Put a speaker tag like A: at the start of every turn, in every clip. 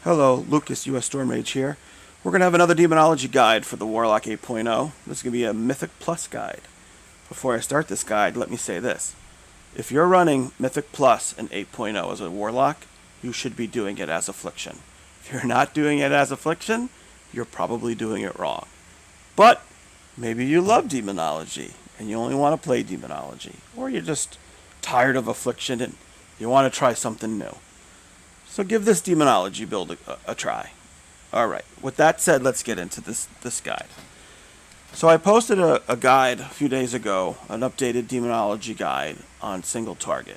A: Hello, Lucas, US Storm Mage here. We're going to have another Demonology guide for the Warlock 8.0. This is going to be a Mythic Plus guide. Before I start this guide, let me say this. If you're running Mythic Plus and 8.0 as a Warlock, you should be doing it as Affliction. If you're not doing it as Affliction, you're probably doing it wrong. But maybe you love Demonology and you only want to play Demonology. Or you're just tired of Affliction and you want to try something new. So give this Demonology build a try. Alright, with that said, let's get into this guide. So I posted a guide a few days ago, an updated Demonology guide on single target.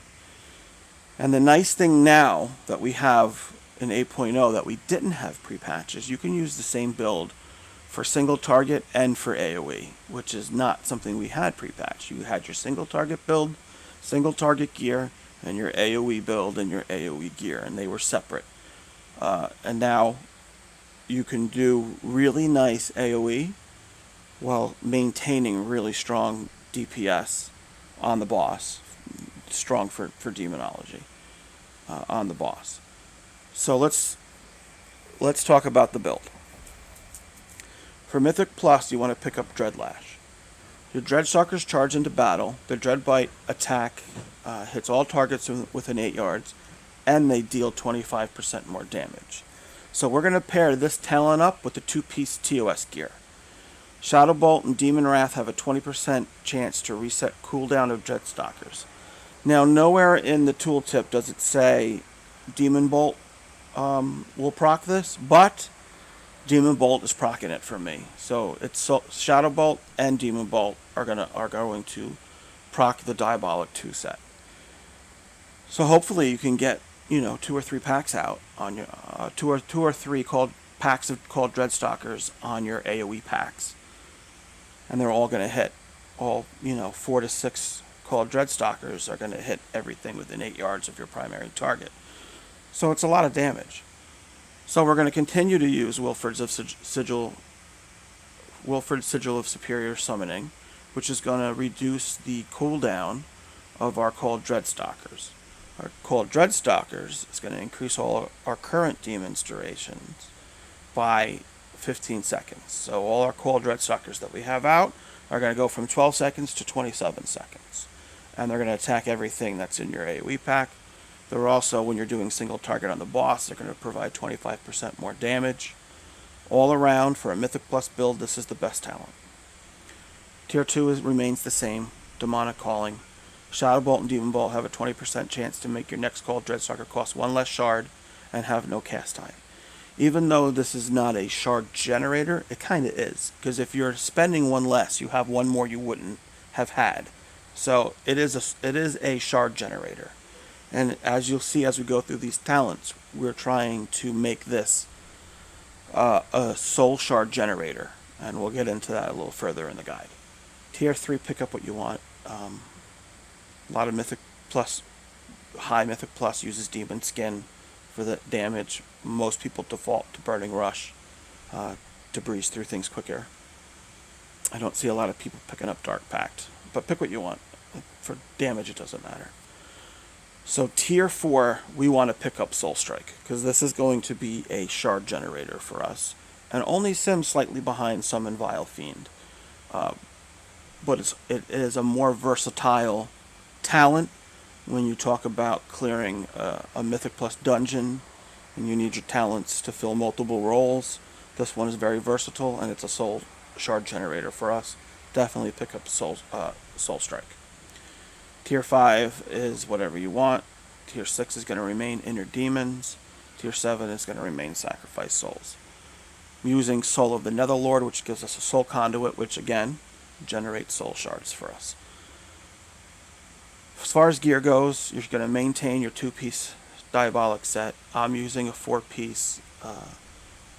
A: And the nice thing now that we have in 8.0 that we didn't have pre-patches, you can use the same build for single target and for AoE, which is not something we had pre-patch. You had your single target build, single target gear, and your AoE build and your AoE gear, and they were separate. And now you can do really nice AoE while maintaining really strong DPS on the boss, strong for Demonology on the boss. So let's talk about the build. For Mythic Plus, you want to pick up Dreadlash. Your Dreadstalkers charge into battle. Their Dreadbite attack hits all targets within 8 yards, and they deal 25% more damage. So we're going to pair this talent up with the 2-piece TOS gear. Shadow Bolt and Demon Wrath have a 20% chance to reset cooldown of Dreadstalkers. Now, nowhere in the tooltip does it say Demon Bolt will proc this, but Demon Bolt is proccing it for me. So it's Shadow Bolt and Demon Bolt are going to proc the Diabolic 2 set. So hopefully you can get 2 or 3 packs out on your two or three packs of called Dreadstalkers on your AoE packs, and they're all going to hit. All 4 to 6 called Dreadstalkers are going to hit everything within 8 yards of your primary target. So it's a lot of damage. So we're going to continue to use Wilford's Sigil of Superior Summoning, which is going to reduce the cooldown of our called Dreadstalkers. Our called Dreadstalkers is going to increase all our current demons' durations by 15 seconds. So all our called Dreadstalkers that we have out are going to go from 12 seconds to 27 seconds. And they're going to attack everything that's in your AoE pack. They're also, when you're doing single target on the boss, they're going to provide 25% more damage. All around, for a Mythic Plus build, this is the best talent. Tier 2 remains the same. Demonic Calling. Shadow Bolt and Demon Bolt have a 20% chance to make your next called Dreadstalker cost 1 less shard and have no cast time. Even though this is not a shard generator, it kind of is. Because if you're spending 1 less, you have 1 more you wouldn't have had. So it is a shard generator. And as you'll see as we go through these talents, we're trying to make this a soul shard generator. And we'll get into that a little further in the guide. Tier 3, pick up what you want. A lot of Mythic Plus, high Mythic Plus uses Demon Skin for the damage. Most people default to Burning Rush to breeze through things quicker. I don't see a lot of people picking up Dark Pact, but pick what you want. For damage, it doesn't matter. So Tier 4, we want to pick up Soul Strike, because this is going to be a shard generator for us, and only sims slightly behind Summon Vile Fiend. But it is a more versatile talent when you talk about clearing a Mythic Plus dungeon, and you need your talents to fill multiple roles. This one is very versatile, and it's a soul shard generator for us. Definitely pick up Soul Strike. Tier 5 is whatever you want. Tier 6 is going to remain Inner Demons. Tier 7 is going to remain Sacrifice Souls. I'm using Soul of the Netherlord, which gives us a Soul Conduit, which again generates Soul Shards for us. As far as gear goes, you're going to maintain your 2-piece Diabolic set. I'm using a 4-piece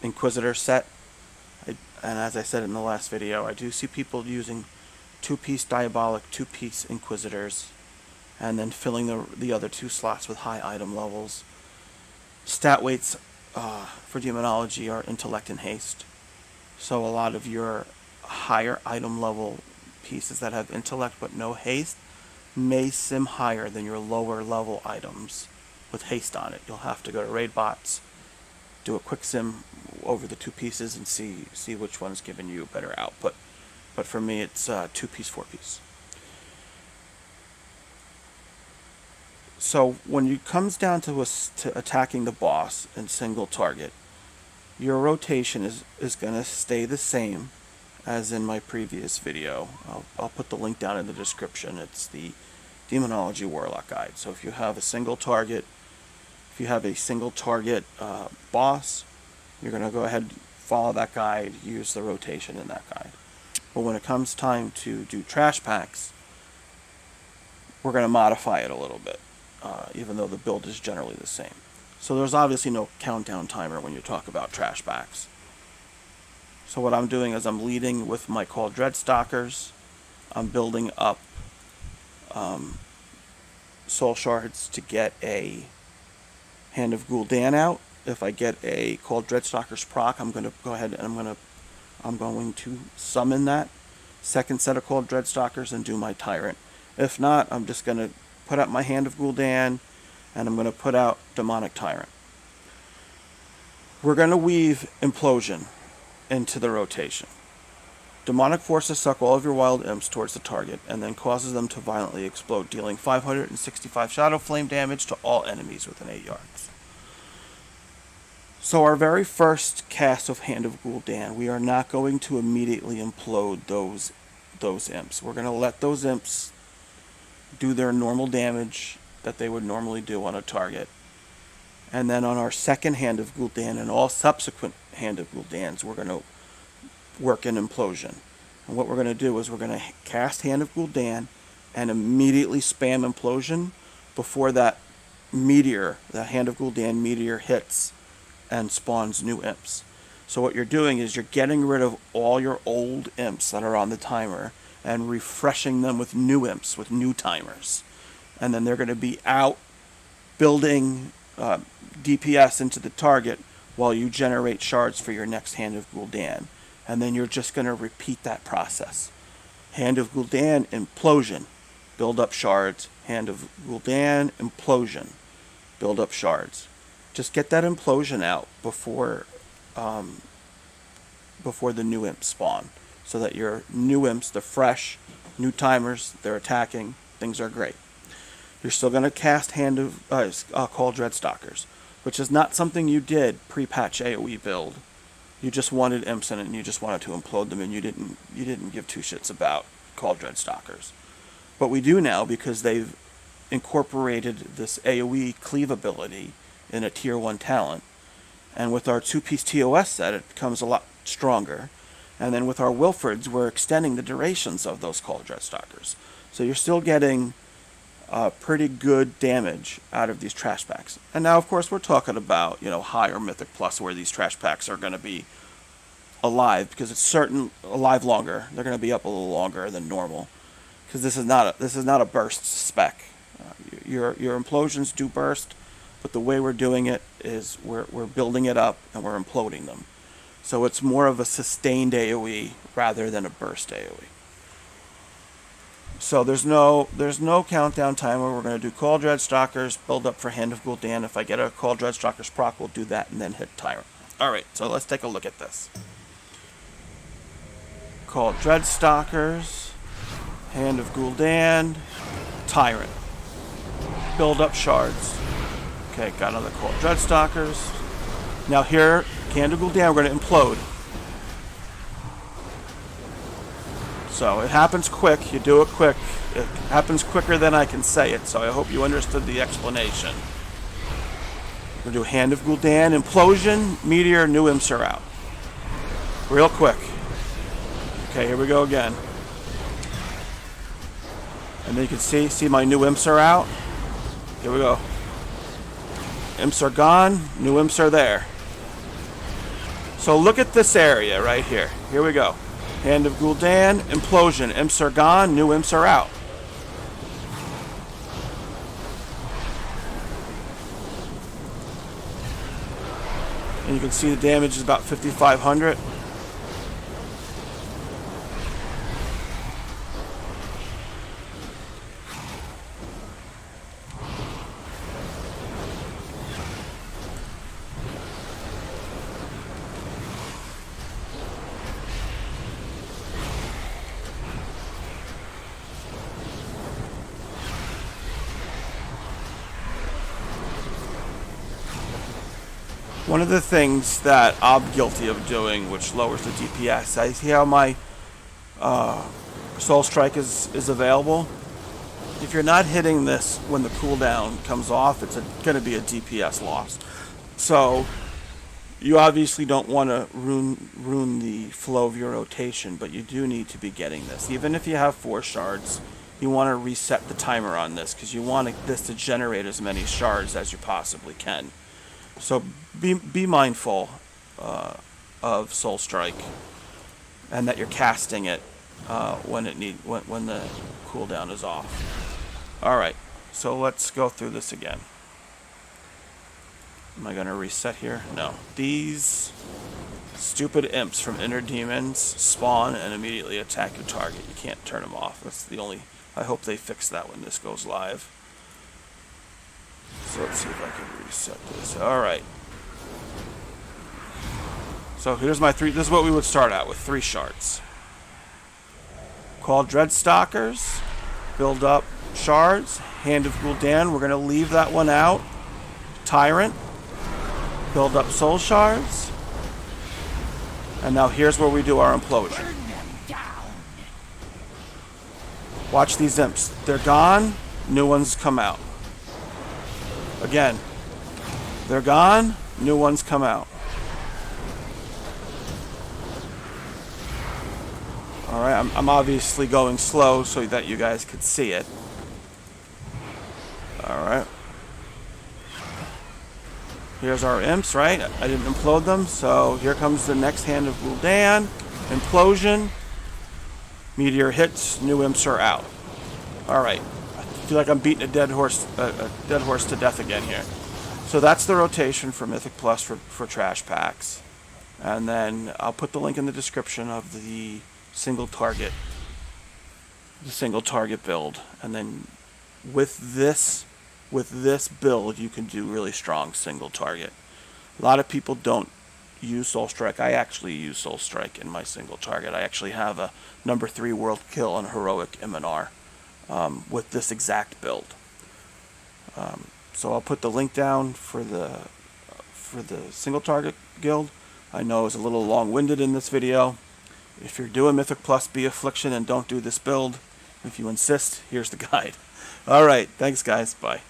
A: Inquisitor set. And as I said in the last video, I do see people using 2-piece Diabolic, 2-piece Inquisitors, and then filling the other 2 slots with high item levels. Stat weights for Demonology are Intellect and Haste. So a lot of your higher item level pieces that have Intellect but no Haste may sim higher than your lower level items with haste on it. You'll have to go to raid bots do a quick sim over the two pieces and see which one's giving you better output. But for me, it's 2-piece, 4-piece. So when it comes down to attacking the boss in single target, your rotation is going to stay the same as in my previous video. I'll put the link down in the description. It's the Demonology Warlock guide. So if you have a single target, boss, you're going to go ahead, follow that guide, use the rotation in that guide. But when it comes time to do trash packs, we're going to modify it a little bit, even though the build is generally the same. So there's obviously no countdown timer when you talk about trash packs. So what I'm doing is I'm leading with my Call Dreadstalkers. I'm building up soul shards to get a Hand of Gul'dan out. If I get a Call Dreadstalkers proc, I'm going to go ahead and I'm going to summon that second set of Call Dreadstalkers and do my Tyrant. If not, I'm just going to put out my Hand of Gul'dan and I'm going to put out Demonic Tyrant. We're going to weave Implosion into the rotation. Demonic forces suck all of your wild imps towards the target and then causes them to violently explode, dealing 565 Shadow Flame damage to all enemies within 8 yards. So our very first cast of Hand of Gul'dan, we are not going to immediately implode those imps. We're going to let those imps do their normal damage that they would normally do on a target. And then on our second Hand of Gul'dan and all subsequent Hand of Gul'dans, we're going to work in Implosion. And what we're going to do is we're going to cast Hand of Gul'dan and immediately spam Implosion before that meteor, the Hand of Gul'dan meteor hits and spawns new imps. So what you're doing is you're getting rid of all your old imps that are on the timer and refreshing them with new imps, with new timers. And then they're going to be out building DPS into the target while you generate shards for your next Hand of Gul'dan. And then you're just going to repeat that process. Hand of Gul'dan, Implosion, build up shards. Hand of Gul'dan, Implosion, build up shards. Just get that Implosion out before the new imps spawn, so that your new imps, the fresh, new timers, they're attacking, things are great. You're still going to cast Hand of Call Dreadstalkers, which is not something you did pre-patch AoE build. You just wanted imps in it, and you just wanted to implode them, and you didn't give two shits about Call Dreadstalkers. But we do now, because they've incorporated this AoE cleave ability in a tier 1 talent. And with our 2-piece TOS set, it becomes a lot stronger. And then with our Wilfords, we're extending the durations of those Call Dreadstalkers. So you're still getting pretty good damage out of these trash packs. And now, of course, we're talking about, higher Mythic Plus, where these trash packs are going to be alive, because it's alive longer. They're going to be up a little longer than normal, because this is not a burst spec. Your implosions do burst, but the way we're doing it is we're building it up and we're imploding them. So it's more of a sustained AoE rather than a burst AoE. So there's no countdown timer. We're going to do Call Dreadstalkers, build up for Hand of Gul'dan. If I get a Call Dreadstalkers proc, we'll do that and then hit Tyrant. Alright, so let's take a look at this. Call Dreadstalkers, Hand of Gul'dan, Tyrant. Build up shards. Okay, got another Call Dreadstalkers. Now here, Hand of Gul'dan, we're going to implode. So it happens quick, you do it quick. It happens quicker than I can say it, so I hope you understood the explanation. We're going to do Hand of Gul'dan, Implosion, Meteor, new imps are out. Real quick. Okay, here we go again. And then you can see my new imps are out. Here we go. Imps are gone, new imps are there. So look at this area right here. Here we go. Hand of Gul'dan, Implosion. Imps are gone, new imps are out. And you can see the damage is about 5,500. One of the things that I'm guilty of doing, which lowers the DPS, I see how my Soul Strike is available. If you're not hitting this when the cooldown comes off, it's going to be a DPS loss. So you obviously don't want to ruin the flow of your rotation, but you do need to be getting this. Even if you have 4 shards, you want to reset the timer on this because you want this to generate as many shards as you possibly can. So be mindful of Soul Strike, and that you're casting it when the cooldown is off. All right, so let's go through this again. Am I going to reset here? No. These stupid imps from Inner Demons spawn and immediately attack your target. You can't turn them off. That's the only... I hope they fix that when this goes live. So let's see if I can reset this. Alright. So here's my 3... This is what we would start out with. 3 shards. Call Dreadstalkers. Build up shards. Hand of Gul'dan. We're going to leave that one out. Tyrant. Build up soul shards. And now here's where we do our implosion. Watch these imps. They're gone. New ones come out. Again. They're gone. New ones come out. Alright, I'm obviously going slow so that you guys could see it. Alright. Here's our imps, right? I didn't implode them, so here comes the next hand of Gul'dan. Implosion. Meteor hits, new imps are out. Alright. I feel like I'm beating a dead horse to death again here. So that's the rotation for Mythic Plus for trash packs. And then I'll put the link in the description of the single target build. And then with this build you can do really strong single target. A lot of people don't use Soul Strike. I actually use Soul Strike in my single target. I actually have a number 3 world kill on Heroic MNR with this exact build. So I'll put the link down for the single target guild. I know it's a little long-winded in this video. If you're doing Mythic Plus, be Affliction and don't do this build. If you insist, here's the guide. Alright, thanks guys, bye.